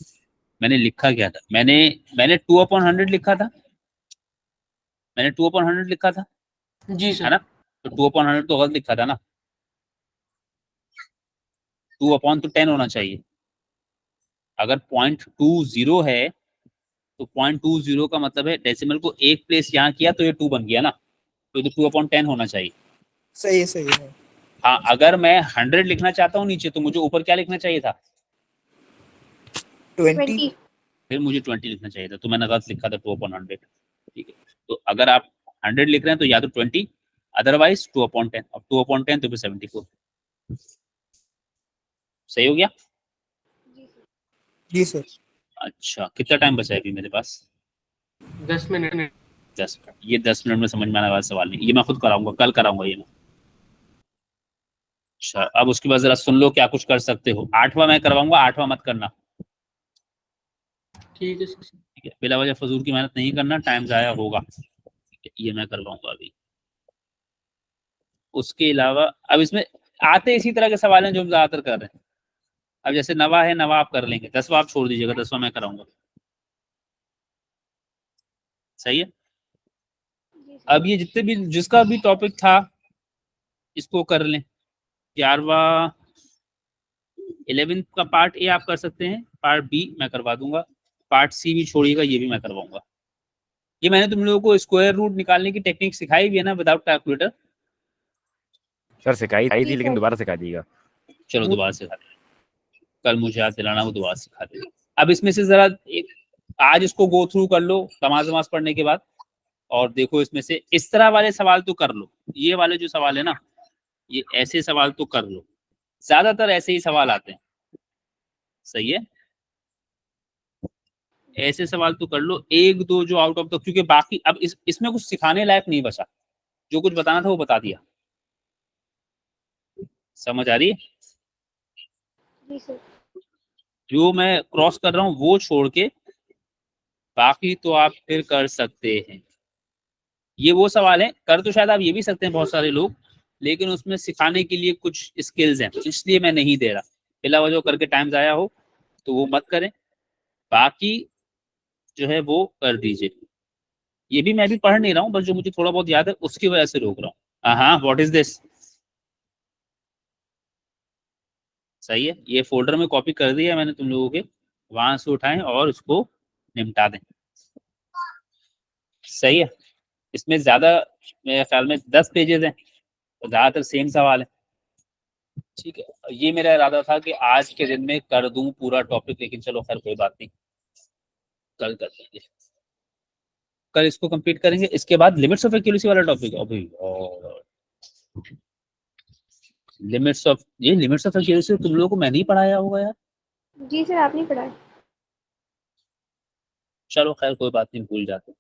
मैंने लिखा क्या था? मैंने 2/100 लिखा था। मैंने 2/100 लिखा था, जी है सर। ना? तो 2/100 तो गलत लिखा था ना। 2/10 होना चाहिए। अगर 0.20 है तो 0.20 का मतलब है डेसिमल को एक प्लेस यहाँ किया तो ये 2 बन गया ना, तो ये तो 2/10 होना चाहिए। सही है। हाँ, अगर मैं 100 लिखना चाहता हूँ नीचे, तो मुझे ऊपर क्या लिखना चाहिए था? 20। 20। फिर मुझे 20 लिखना चाहिए था, तो मैंने गलत लिखा था 2/100। ठीक है। तो अगर आप 100 लिख रहे हैं तो या तो 20, अदरवाइज 2/10। अब 2/10 तो फिर 74। सही हो गया। जी सर। अच्छा, कितना टाइम बचा है अभी मेरे पास? 10 मिनट। 10 मिनट। ये 10 मिनट में समझ में आने वाला सवाल नहीं, ये मैं खुद कराऊंगा, कल कराऊंगा ये मैं। अच्छा, अब उसके बाद जरा सुन लो क्या कुछ कर सकते हो। 8वां मैं करवाऊंगा, 8वां मत करना। ठीक है सर। ठीक है, बिला वजह फजूल की मेहनत नहीं करना, टाइम जाया होगा। ठीक है, ये मैं करवाऊंगा अभी। उसके अलावा अब इसमें आते इसी तरह के सवाल हैं जो हम ज्यादातर कर रहे हैं। अब जैसे नवा है, नवा आप कर लेंगे, 10वां आप छोड़ दीजिएगा, 10वां मैं कराऊंगा। सही है। अब ये जितने भी जिसका भी टॉपिक था इसको कर लें। 11वां 11th का पार्ट ए आप कर सकते हैं, पार्ट बी मैं करवा दूंगा, पार्ट सी भी छोड़िएगा, ये भी मैं करवाऊंगा। ये मैंने तुम लोगों को स्क्वायर रूट निकालने की टेक्निक सिखाई भी है ना विदाउट कैलकुलेटर। सर सिखाई थी जी लेकिन सर। दोबारा सिखा दीजिएगा। चलो दोबारा सिखा देंगे, कल मुझे याद दिलाना, वो दोबारा सिखा देंगे। अब इसमें से जरा एक आज इसको गो थ्रू कर लो नमाज पढ़ने के बाद, और देखो इसमें से इस तरह वाले सवाल तो कर लो। ये वाले जो सवाल है ना, ये ऐसे सवाल तो कर लो, ज्यादातर ऐसे ही सवाल आते हैं। सही है, ऐसे सवाल तो कर लो, एक दो जो आउट ऑफ द, क्योंकि बाकी अब इसमें कुछ सिखाने लायक नहीं बचा, जो कुछ बताना था वो बता दिया। समझ आ रही है? जी सर। जो मैं क्रॉस कर रहा हूँ वो छोड़ के बाकी तो आप फिर कर सकते हैं। ये वो सवाल है, कर तो शायद आप ये भी सकते हैं बहुत सारे लोग, लेकिन उसमें सिखाने के लिए कुछ स्किल्स हैं, इसलिए मैं नहीं दे रहा। बिला वजह करके टाइम जाया हो तो वो मत करें, बाकी जो है वो कर दीजिए। ये भी मैं भी पढ़ नहीं रहा हूँ, बस जो मुझे थोड़ा बहुत याद है उसकी वजह से रोक रहा हूँ। हाँ, व्हाट इज दिस? सही है, ये फोल्डर में कॉपी कर दिया मैंने तुम लोगों के, वहां से उठाएं और उसको निपटा दें। सही है, इसमें ज्यादा मेरे ख्याल में 10 पेजेस हैं, तो ज्यादातर सेम सवाल है। ठीक है, ये मेरा इरादा था कि आज के दिन में कर दूं पूरा टॉपिक, लेकिन चलो खैर कोई बात नहीं, कल कर देंगे। कल इसको कंप्लीट करेंगे, इसके बाद लिमिट्स ऑफ एक्यूरेसी वाला टॉपिक है अभी। और लिमिट्स ऑफ एक्यूरेसी तुम लोगों को मैंने ही पढ़ाया होगा यार। जी सर, आपने पढ़ा है। चलो खैर कोई बात नहीं, भूल जाते।